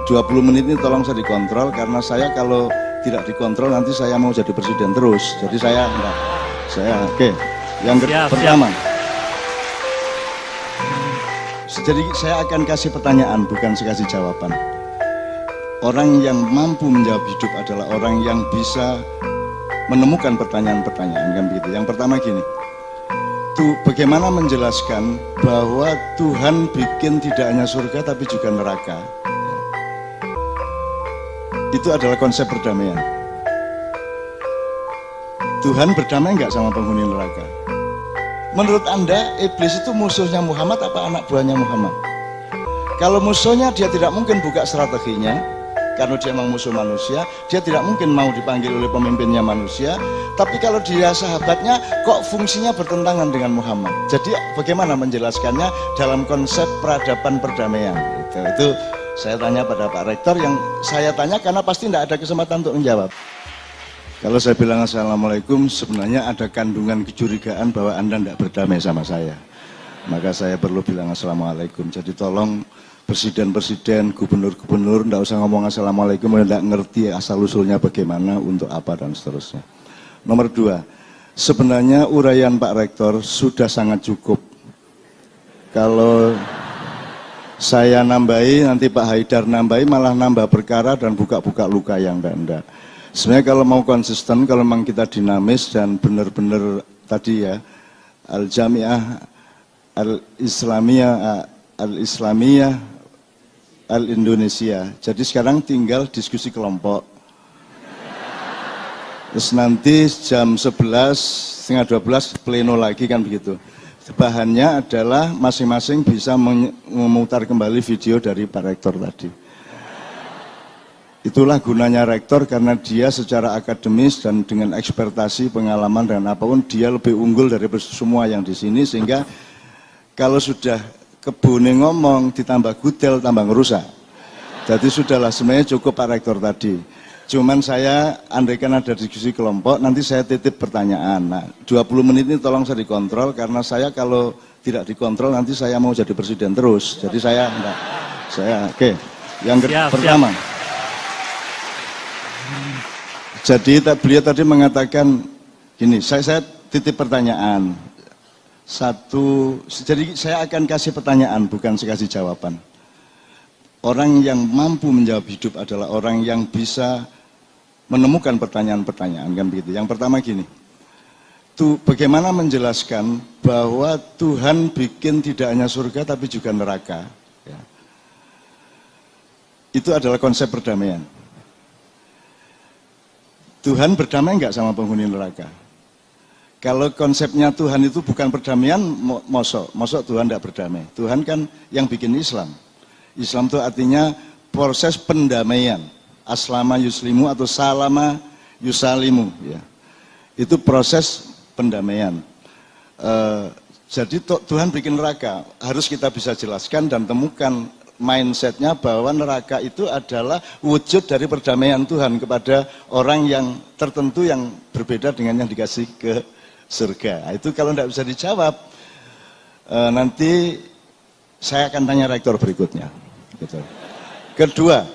20 menit ini tolong saya dikontrol, karena saya kalau tidak dikontrol nanti saya mau jadi presiden terus. Jadi saya enggak. Oke. Yang pertama. Jadi saya akan kasih pertanyaan, bukan saya kasih jawaban. Orang yang mampu menjawab hidup adalah orang yang bisa menemukan pertanyaan-pertanyaan, kan begitu. Yang pertama gini, bagaimana menjelaskan bahwa Tuhan bikin tidak hanya surga tapi juga neraka. Itu adalah konsep perdamaian. Tuhan berdamai nggak sama penghuni neraka? Menurut Anda, iblis itu musuhnya Muhammad apa anak buahnya Muhammad? Kalau musuhnya, dia tidak mungkin buka strateginya, karena dia memang musuh manusia, dia tidak mungkin mau dipanggil oleh pemimpinnya manusia. Tapi kalau dia sahabatnya, kok fungsinya bertentangan dengan Muhammad? Jadi bagaimana menjelaskannya dalam konsep peradaban perdamaian? Itu saya tanya pada Pak Rektor, yang saya tanya karena pasti tidak ada kesempatan untuk menjawab. Kalau saya bilang Assalamualaikum, sebenarnya ada kandungan kecurigaan bahwa Anda tidak berdamai sama saya. Maka saya perlu bilang Assalamualaikum. Jadi tolong presiden-presiden, gubernur-gubernur, tidak usah ngomong Assalamualaikum, tidak ngerti asal-usulnya bagaimana, untuk apa, dan seterusnya. Nomor 2, sebenarnya uraian Pak Rektor sudah sangat cukup. Kalau saya nambahi, nanti Pak Haidar nambahi, malah nambah perkara dan buka-buka luka yang enggak. Sebenarnya kalau mau konsisten, kalau memang kita dinamis dan benar-benar tadi ya, Al-Jami'ah Al-Islamiyah Al-Indonesia. Jadi sekarang tinggal diskusi kelompok. Terus nanti jam 11, setengah 12 pleno lagi, kan begitu. Bahannya adalah masing-masing bisa memutar kembali video dari Pak Rektor tadi. Itulah gunanya rektor, karena dia secara akademis dan dengan ekspertasi, pengalaman dan apapun, dia lebih unggul dari semua yang di sini, sehingga kalau sudah kebune ngomong ditambah gudel tambah ngerusak. Jadi sudahlah, sebenarnya cukup Pak Rektor tadi. Cuman saya andaikan ada diskusi kelompok, nanti saya titip pertanyaan. Nah, 20 menit ini tolong saya dikontrol, karena saya kalau tidak dikontrol nanti saya mau jadi presiden terus. Jadi saya enggak. Oke. Yang pertama. Jadi beliau tadi mengatakan gini, saya titip pertanyaan. Jadi saya akan kasih pertanyaan, bukan saya kasih jawaban. Orang yang mampu menjawab hidup adalah orang yang bisa menemukan pertanyaan-pertanyaan, kan begitu. Yang pertama gini, bagaimana menjelaskan bahwa Tuhan bikin tidak hanya surga tapi juga neraka. Ya. Itu adalah konsep perdamaian. Tuhan berdamai nggak sama penghuni neraka? Kalau konsepnya Tuhan itu bukan perdamaian, mosok Tuhan tidak berdamai. Tuhan kan yang bikin Islam. Islam itu artinya proses pendamaian. Aslama yuslimu atau salama yusalimu. Ya. Itu proses pendamaian. Jadi Tuhan bikin neraka. Harus kita bisa jelaskan dan temukan mindsetnya bahwa neraka itu adalah wujud dari perdamaian Tuhan kepada orang yang tertentu yang berbeda dengan yang dikasih ke surga. Nah, itu kalau tidak bisa dijawab, nanti saya akan tanya rektor berikutnya. Gitu. Kedua,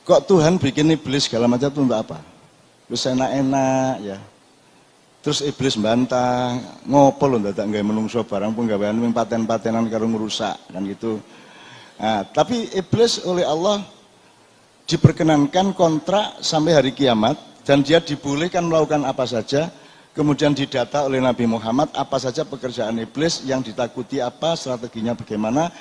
kok Tuhan bikin iblis segala macam itu untuk apa? Terus enak-enak ya. Terus iblis bantah, ngopo lho dadak nggawe menungso barang penggawean ming paten-patenan karo ngrusak kan gitu. Nah, tapi iblis oleh Allah diperkenankan kontrak sampai hari kiamat dan dia dibolehkan melakukan apa saja. Kemudian didata oleh Nabi Muhammad apa saja pekerjaan iblis, yang ditakuti apa, strateginya bagaimana.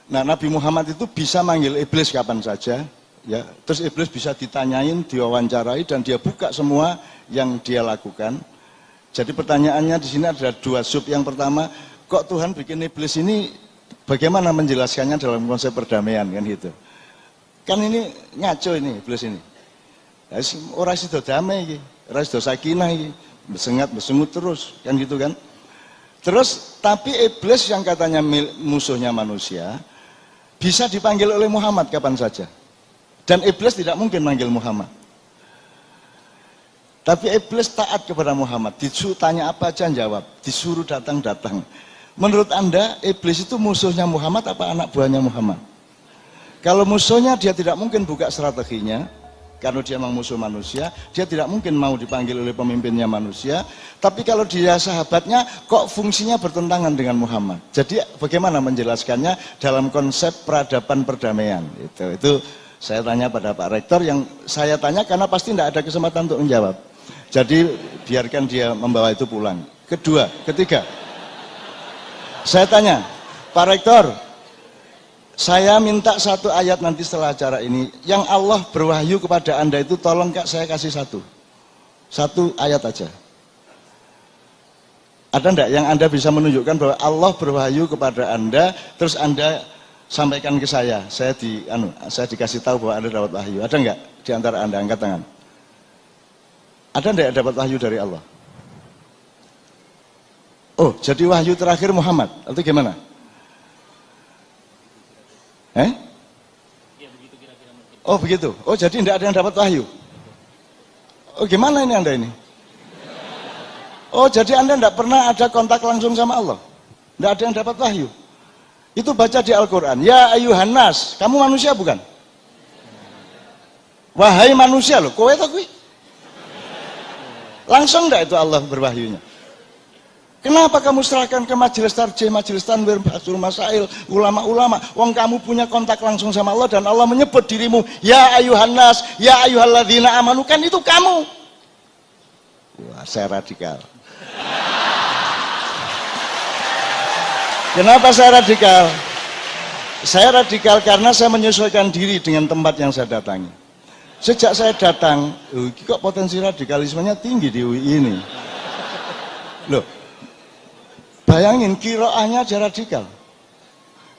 Nah, Nabi Muhammad itu bisa manggil iblis kapan saja, ya. Terus iblis bisa ditanyain, diwawancarai dan dia buka semua yang dia lakukan. Jadi pertanyaannya di sini ada dua sub. Yang pertama, kok Tuhan bikin iblis ini, bagaimana menjelaskannya dalam konsep perdamaian, kan gitu. Kan ini ngaco ini iblis ini. Orang sido damai, orang sido sakinah, besengut terus, kan gitu kan. Terus, tapi iblis yang katanya musuhnya manusia, bisa dipanggil oleh Muhammad kapan saja. Dan iblis tidak mungkin manggil Muhammad. Tapi iblis taat kepada Muhammad, disuruh tanya apa aja jawab, disuruh datang. Menurut Anda, iblis itu musuhnya Muhammad apa anak buahnya Muhammad? Kalau musuhnya dia tidak mungkin buka strateginya, karena dia memang musuh manusia, dia tidak mungkin mau dipanggil oleh pemimpinnya manusia. Tapi kalau dia sahabatnya, kok fungsinya bertentangan dengan Muhammad. Jadi bagaimana menjelaskannya dalam konsep peradaban perdamaian? Itu saya tanya pada Pak Rektor, yang saya tanya karena pasti tidak ada kesempatan untuk menjawab. Jadi biarkan dia membawa itu pulang. Ketiga, saya tanya, Pak Rektor, saya minta satu ayat nanti setelah acara ini, yang Allah berwahyu kepada Anda itu, tolong Kak saya kasih satu ayat aja. Ada enggak yang Anda bisa menunjukkan bahwa Allah berwahyu kepada Anda, terus Anda sampaikan ke saya dikasih tahu bahwa Anda dapat wahyu. Ada enggak di antara Anda? Angkat tangan. Ada enggak yang dapat wahyu dari Allah? Oh, jadi wahyu terakhir Muhammad atau gimana? Oh begitu. Oh jadi tidak ada yang dapat wahyu. Oh gimana ini Anda ini? Oh jadi Anda tidak pernah ada kontak langsung sama Allah. Tidak ada yang dapat wahyu. Itu baca di Al-Quran. Ya ayuhan nas, kamu manusia bukan? Wahai manusia loh, kowe atau kowe? Langsung tidak itu Allah berwahyunya? Kenapa kamu serahkan ke majelis tarjih, majelis tanwir, basul masail, ulama-ulama? Wong kamu punya kontak langsung sama Allah dan Allah menyebut dirimu, ya ayuhan nas, ya ayyuhalladzina amanu, kan itu kamu. Wah, saya radikal. Kenapa saya radikal? Saya radikal karena saya menyesuaikan diri dengan tempat yang saya datangi. Sejak saya datang, kok potensi radikalismenya tinggi di UI ini. Loh, bayangin kiroahnya aja radikal.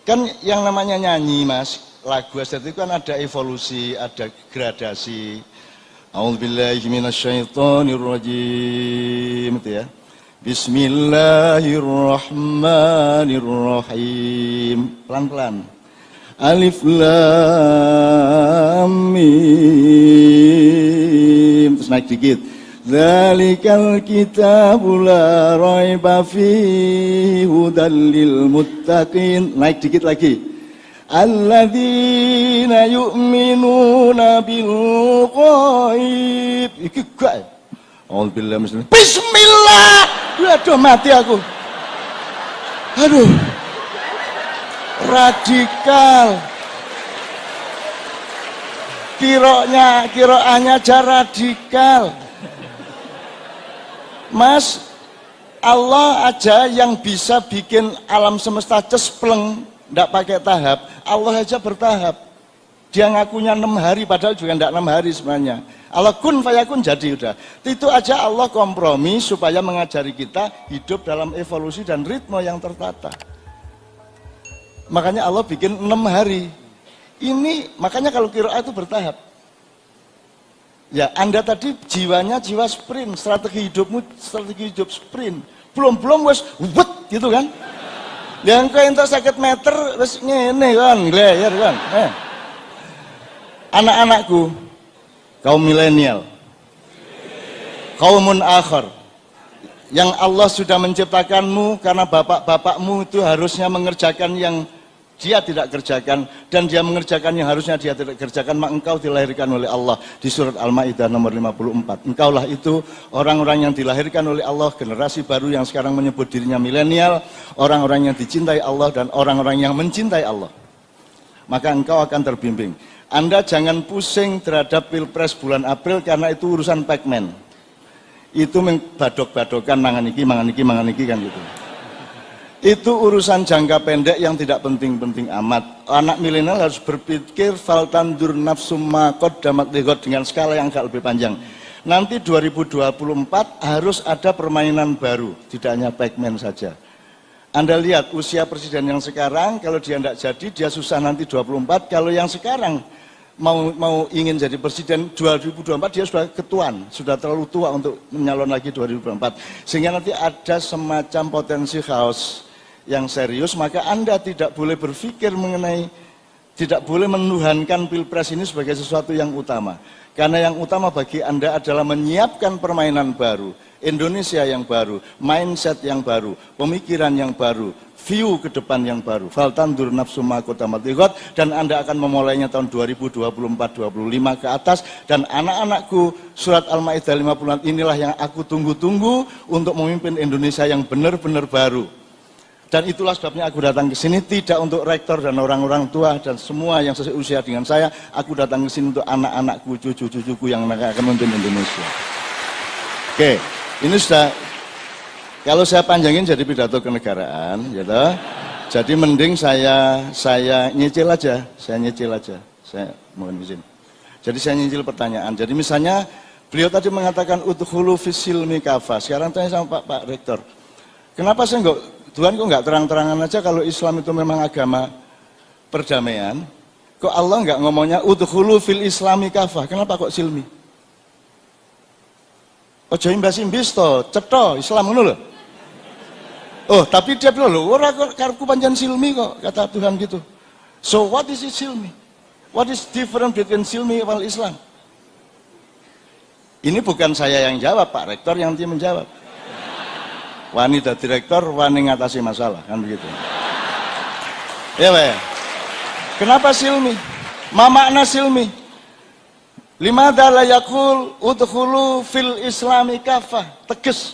Kan yang namanya nyanyi mas, lagu estetik kan ada evolusi, ada gradasi. A'udzubillahi minasyaitonirrajim, itu ya. Bismillahirrahmanirrahim. Pelan-pelan. Alif lam mim. Terus naik dikit. Dzalikal kitabu la raiba fihi hudal lil muttaqin. Naik dikit lagi. Alladzina yu'minuna bil ghaib. Iki gaib. Alhamdulillah misalnya. Bismillah. Aduh mati aku. Aduh. Radikal. Kiroahnya aja radikal. Mas, Allah aja yang bisa bikin alam semesta cespleng, ndak pakai tahap. Allah aja bertahap. Dia ngakunya 6 hari, padahal juga ndak 6 hari sebenarnya. Allah kun fayakun jadi udah. Itu aja Allah kompromi supaya mengajari kita hidup dalam evolusi dan ritme yang tertata. Makanya Allah bikin 6 hari. Ini makanya kalau qiraah itu bertahap. Ya, Anda tadi jiwanya jiwa sprint, strategi hidupmu strategi hidup sprint. Belum wes wet gitu kan. Yang kau entuk 50 meter wes ngene kan, glayar kan. Anak-anakku kaum milenial, kaumun akhir, yang Allah sudah menciptakanmu karena bapak-bapakmu itu harusnya mengerjakan yang dia tidak kerjakan, dan dia mengerjakan yang harusnya dia tidak kerjakan, maka engkau dilahirkan oleh Allah di surat Al-Maidah nomor 54. Engkaulah itu orang-orang yang dilahirkan oleh Allah, generasi baru yang sekarang menyebut dirinya milenial, orang-orang yang dicintai Allah dan orang-orang yang mencintai Allah. Maka engkau akan terbimbing. Anda jangan pusing terhadap Pilpres bulan April karena itu urusan Pac-Man. Itu badok-badokan mangan iki kan gitu. Itu urusan jangka pendek yang tidak penting-penting amat. Anak milenial harus berpikir faltandur nafsum ma qaddamat lighad dengan skala yang agak lebih panjang. Nanti 2024 harus ada permainan baru, tidak hanya Pac-Man saja. Anda lihat usia presiden yang sekarang, kalau dia tidak jadi, dia susah nanti 24. Kalau yang sekarang mau ingin jadi presiden 2024, dia sudah ketuaan, sudah terlalu tua untuk menyalon lagi 2024. Sehingga nanti ada semacam potensi chaos yang serius. Maka Anda tidak boleh berpikir mengenai, tidak boleh menuhankan Pilpres ini sebagai sesuatu yang utama. Karena yang utama bagi Anda adalah menyiapkan permainan baru. Indonesia yang baru, mindset yang baru, pemikiran yang baru, view ke depan yang baru. Faltandur nafsu ma qaddamat lighad, dan Anda akan memulainya tahun 2024-25 ke atas. Dan anak-anakku, surat Al-Maidah 56 inilah yang aku tunggu-tunggu untuk memimpin Indonesia yang benar-benar baru. Dan itulah sebabnya aku datang ke sini, tidak untuk rektor dan orang-orang tua dan semua yang seusia dengan saya. Aku datang ke sini untuk anak-anakku, cucu-cucuku yang akan memimpin Indonesia. Oke, ini sudah, kalau saya panjangin jadi pidato kenegaraan, gitu. Jadi mending saya nyicil aja, saya mohon izin. Jadi saya nyicil pertanyaan. Jadi misalnya beliau tadi mengatakan udkhulu fis silmi kafah. Sekarang tanya sama Pak Rektor, kenapa saya Tuhan kok nggak terang-terangan aja kalau Islam itu memang agama perdamaian? Kok Allah nggak ngomongnya udkhulu fil islami kafah? Kenapa kok silmi? Ojo imbas-imbis to, cetha Islam ngono lho. Oh, tapi dia bilang lho, ora karepku pancen silmi kok, kata Tuhan gitu. So what is it silmi? What is different between silmi wal Islam? Ini bukan saya yang jawab, Pak Rektor yang dia menjawab. Wani dadi rektor, wani ngatasi masalah, kan begitu. Ya, Pak ya. Kenapa silmi? Ma makna silmi? Limadha la yaqul udkhulu fil islami kafah, tegas.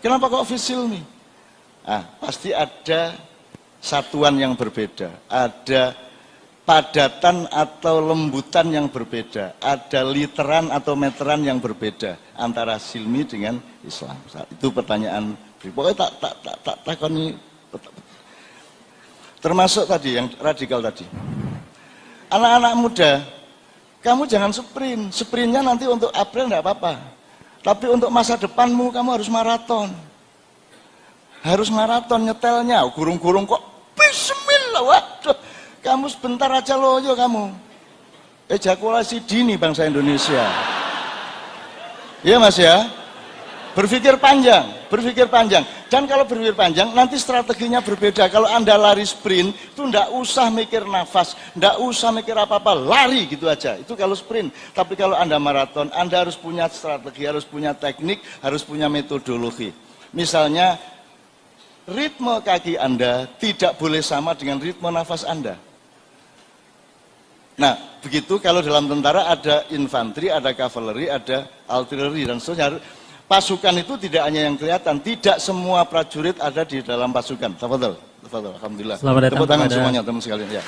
Kenapa kok fil silmi? Pasti ada satuan yang berbeda, ada padatan atau lembutan yang berbeda, ada literan atau meteran yang berbeda antara silmi dengan Islam. Itu pertanyaan. Pokoknya tak takoni. Termasuk tadi yang radikal tadi. Anak-anak muda, kamu jangan sprintnya nanti untuk April enggak apa-apa. Tapi untuk masa depanmu kamu harus maraton. Harus maraton nyetelnya, gurung-gurung kok bismillah, waduh. Kamu sebentar aja loyo kamu. Ejakulasi dini bangsa Indonesia. Iya Mas ya? Berpikir panjang. Dan kalau berpikir panjang, nanti strateginya berbeda. Kalau Anda lari sprint, itu enggak usah mikir nafas, enggak usah mikir apa-apa, lari gitu aja. Itu kalau sprint. Tapi kalau Anda maraton, Anda harus punya strategi, harus punya teknik, harus punya metodologi. Misalnya, ritme kaki Anda tidak boleh sama dengan ritme nafas Anda. Nah, begitu kalau dalam tentara ada infanteri, ada kavaleri, ada artileri, dan seterusnya. Pasukan itu tidak hanya yang kelihatan, tidak semua prajurit ada di dalam pasukan. Tafadhol, alhamdulillah. Selamat datang tepuk tangan kepada semuanya, teman sekalian. Ya.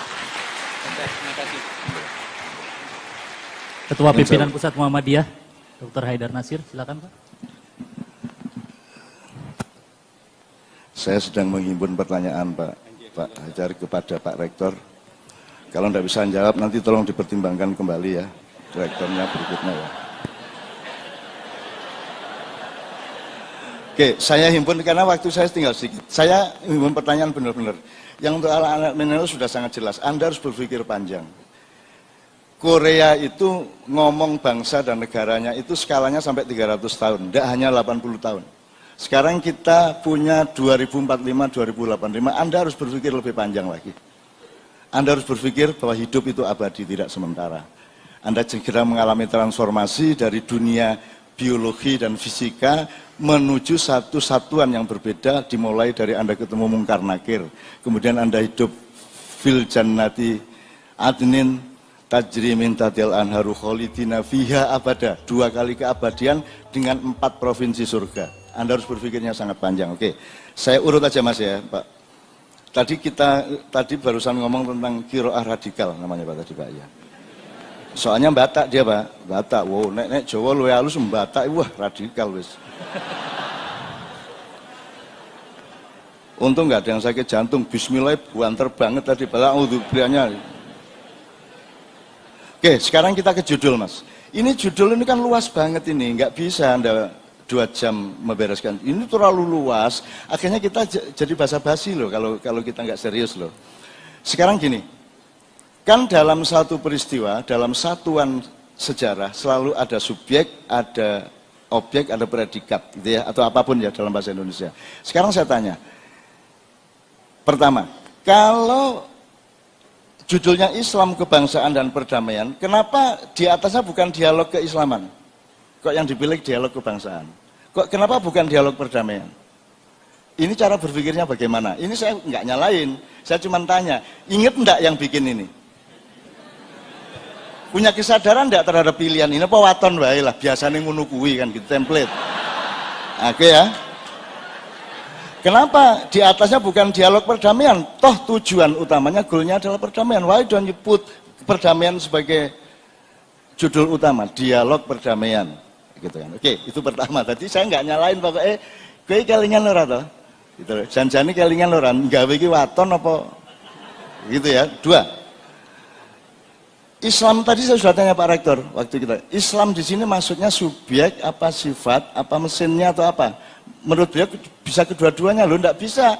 Ketua Pimpinan Pusat Muhammadiyah, Dr. Haidar Nasir, silakan Pak. Saya sedang menghimpun pertanyaan Pak Hajar kepada Pak Rektor. Kalau tidak bisa jawab, nanti tolong dipertimbangkan kembali ya, rektornya berikutnya ya. Oke, saya himpun karena waktu saya tinggal sedikit. Saya himpun pertanyaan benar-benar. Yang untuk anak-anak milenial sudah sangat jelas. Anda harus berpikir panjang. Korea itu ngomong bangsa dan negaranya itu skalanya sampai 300 tahun, tidak hanya 80 tahun. Sekarang kita punya 2045-2085, Anda harus berpikir lebih panjang lagi. Anda harus berpikir bahwa hidup itu abadi, tidak sementara. Anda segera mengalami transformasi dari dunia biologi dan fisika menuju satu satuan yang berbeda, dimulai dari Anda ketemu mungkar nakir. Kemudian Anda hidup fil jannati adnin tajri min tatil anharu kholidina fiha abada. 2 kali keabadian dengan 4 provinsi surga. Anda harus berpikirnya sangat panjang. Oke, saya urut aja Mas ya, Pak. Tadi barusan ngomong tentang qiraah radikal namanya Pak tadi Pak ya. Soalnya Batak dia Pak, Batak. Wow, nek Jawa luwih halus Batak, wah radikal wis. Untung nggak ada yang sakit jantung. Bismillah buanter banget tadi Pak. Belianya. Oke, sekarang kita ke judul Mas. Ini judul ini kan luas banget ini, nggak bisa Anda 2 jam membereskan. Ini terlalu luas, akhirnya kita jadi basa-basi loh kalau kita nggak serius loh. Sekarang gini, kan dalam satu peristiwa, dalam satuan sejarah selalu ada subjek, ada objek, ada predikat gitu ya, atau apapun ya dalam bahasa Indonesia. Sekarang saya tanya, pertama, kalau judulnya Islam, Kebangsaan dan Perdamaian, kenapa di atasnya bukan dialog keislaman? Kok yang dipilih dialog kebangsaan? Kok kenapa bukan dialog perdamaian? Ini cara berpikirnya bagaimana? Ini saya nggak nyalain, saya cuma tanya, inget enggak yang bikin ini? Punya kesadaran enggak terhadap pilihan ini? Apa waton wae lah, biasanya ngono kuwi kan gitu, template. Oke ya. Kenapa di atasnya bukan dialog perdamaian? Toh tujuan utamanya, goalnya adalah perdamaian. Why don't you put perdamaian sebagai judul utama, dialog perdamaian, gitu kan? Oke, itu pertama. Tadi saya nggak nyalain pokoknya, gue kelingan lho to, gitu. Janjane kelingan lho ran, gawe iki waton apa, gitu ya. Dua, Islam tadi saya sudah tanya Pak Rektor waktu kita. Islam di sini maksudnya subjek, apa sifat, apa mesinnya atau apa? Menurut beliau bisa kedua-duanya loh, enggak bisa.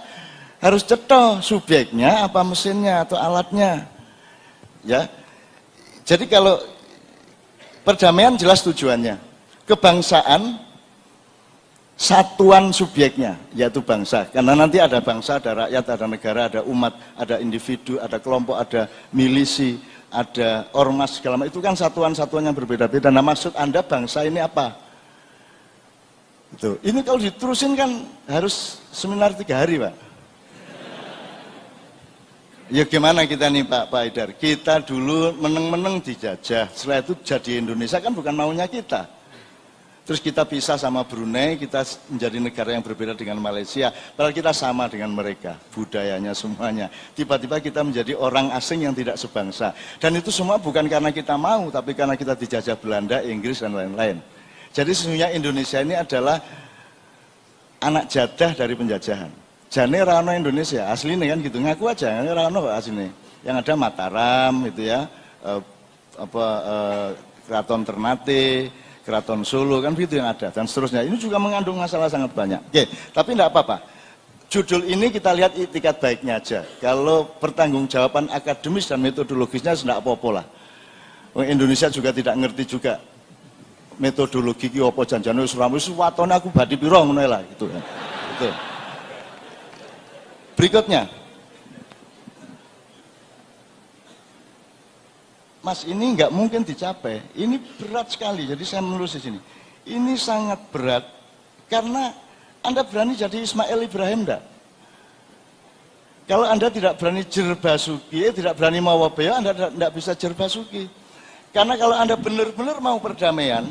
Harus ceto subjeknya, apa mesinnya atau alatnya. Ya. Jadi kalau perdamaian jelas tujuannya. Kebangsaan satuan subjeknya, yaitu bangsa. Karena nanti ada bangsa, ada rakyat, ada negara, ada umat, ada individu, ada kelompok, ada milisi, ada ormas, segala macam. Itu kan satuan-satuan yang berbeda-beda. Nah maksud Anda bangsa ini apa? Itu. Ini kalau diterusin kan harus seminar 3 hari, Pak. Ya gimana kita nih Pak Haidar? Kita dulu meneng-meneng dijajah, setelah itu jadi Indonesia kan bukan maunya kita. Terus kita pisah sama Brunei, kita menjadi negara yang berbeda dengan Malaysia. Padahal kita sama dengan mereka, budayanya semuanya. Tiba-tiba kita menjadi orang asing yang tidak sebangsa. Dan itu semua bukan karena kita mau, tapi karena kita dijajah Belanda, Inggris, dan lain-lain. Jadi sesungguhnya Indonesia ini adalah anak jadah dari penjajahan. Jane rano Indonesia, aslinya kan gitu, ngaku aja, rano aslinya. Yang ada Mataram, itu ya, Keraton Ternate, Keraton Solo, kan begitu yang ada, dan seterusnya. Ini juga mengandung masalah sangat banyak. Oke, tapi tidak apa-apa. Judul ini kita lihat itikat baiknya aja. Kalau pertanggungjawaban akademis dan metodologisnya tidak apa-apa lah. Indonesia juga tidak ngerti juga metodologi ki apa janjane wis ramu wis watone aku badi pira ngono lah gitu kan. Gitu. Berikutnya. Mas, ini nggak mungkin dicapai. Ini berat sekali. Jadi saya menulis di sini. Ini sangat berat karena Anda berani jadi Ismail Ibrahim enggak? Kalau Anda tidak berani jerbasuki, tidak berani mawabaya, Anda tidak bisa jerbasuki. Karena kalau Anda benar-benar mau perdamaian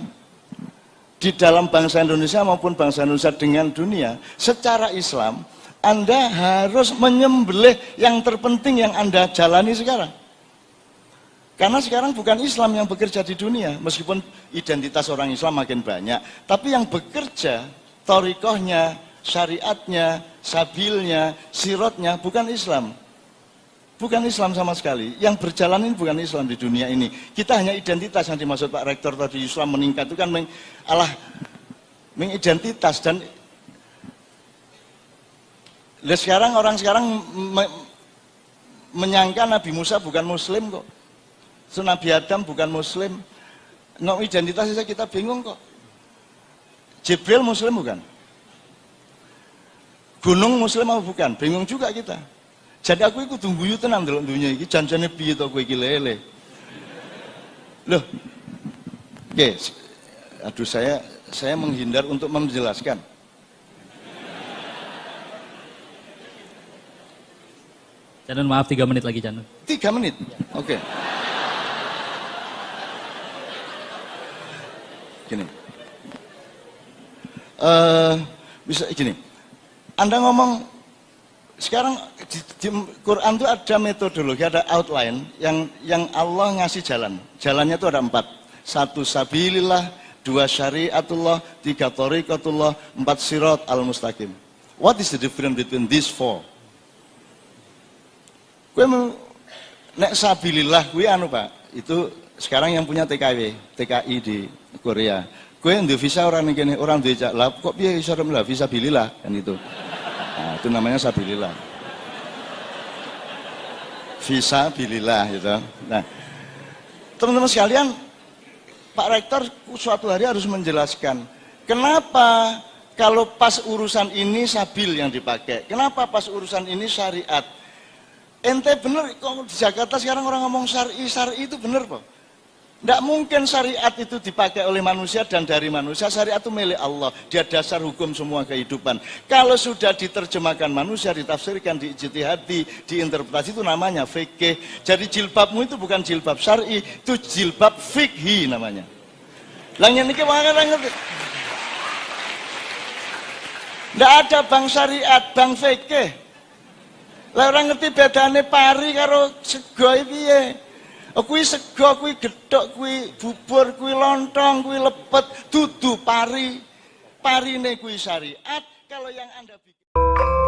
di dalam bangsa Indonesia maupun bangsa Indonesia dengan dunia, secara Islam, Anda harus menyembelih yang terpenting yang Anda jalani sekarang. Karena sekarang bukan Islam yang bekerja di dunia, meskipun identitas orang Islam makin banyak, tapi yang bekerja, thorikohnya, syariatnya, sabilnya, sirotnya, bukan Islam. Bukan Islam sama sekali. Yang berjalan ini bukan Islam di dunia ini. Kita hanya identitas yang dimaksud Pak Rektor tadi, Islam meningkat itu kan mengidentitas. Dan sekarang orang sekarang menyangka Nabi Musa bukan Muslim kok. Nabi Adam bukan Muslim. No identitas saja kita bingung kok. Jibril Muslim bukan? Gunung Muslim apa bukan? Bingung juga kita. Jadi aku ikut guyu tenan ndelok dunya iki janjane piye to kowe iki lele. Loh. Oke. Aduh saya menghindar untuk menjelaskan. Canon maaf 3 menit lagi Canon. 3 menit. Oke. Gini. Bisa gini. Anda ngomong sekarang di Quran itu ada metodologi, ada outline yang Allah ngasih jalan. Jalannya itu ada 4. 1 sabilillah, 2 syariatullah, 3 thariqatullah, 4 sirat al-mustaqim. What is the difference between these 4? Kowe nek sabilillah kuwi anu Pak, itu sekarang yang punya TKI di Korea. Kowe ndek visa orang ning kene, orang duwe lah kok piye iso lah visa bililah kan itu. Nah, itu namanya sabilillah. Visa bililah gitu. Nah, teman-teman sekalian, Pak Rektor suatu hari harus menjelaskan kenapa kalau pas urusan ini sabil yang dipakai, kenapa pas urusan ini syariat. Ente bener, kok di Jakarta sekarang orang ngomong syar'i itu bener Pak. Tidak mungkin syariat itu dipakai oleh manusia dan dari manusia. Syariat itu milik Allah. Dia dasar hukum semua kehidupan. Kalau sudah diterjemahkan manusia, ditafsirkan, diijtihadi, diinterpretasi, itu namanya fikih. Jadi jilbabmu itu bukan jilbab syar'i, itu jilbab fikhi namanya. Langit ini orang ngerti. Tidak ada bang syariat, bang fikih. Lah orang ngerti bedane pari karo sego piye? Kuwi sego, kuwi gethuk, kuwi bubur, kuwi lontong, kuwi lepet, dudu pari. Parine kuwi syariat. Kalau yang Anda bikin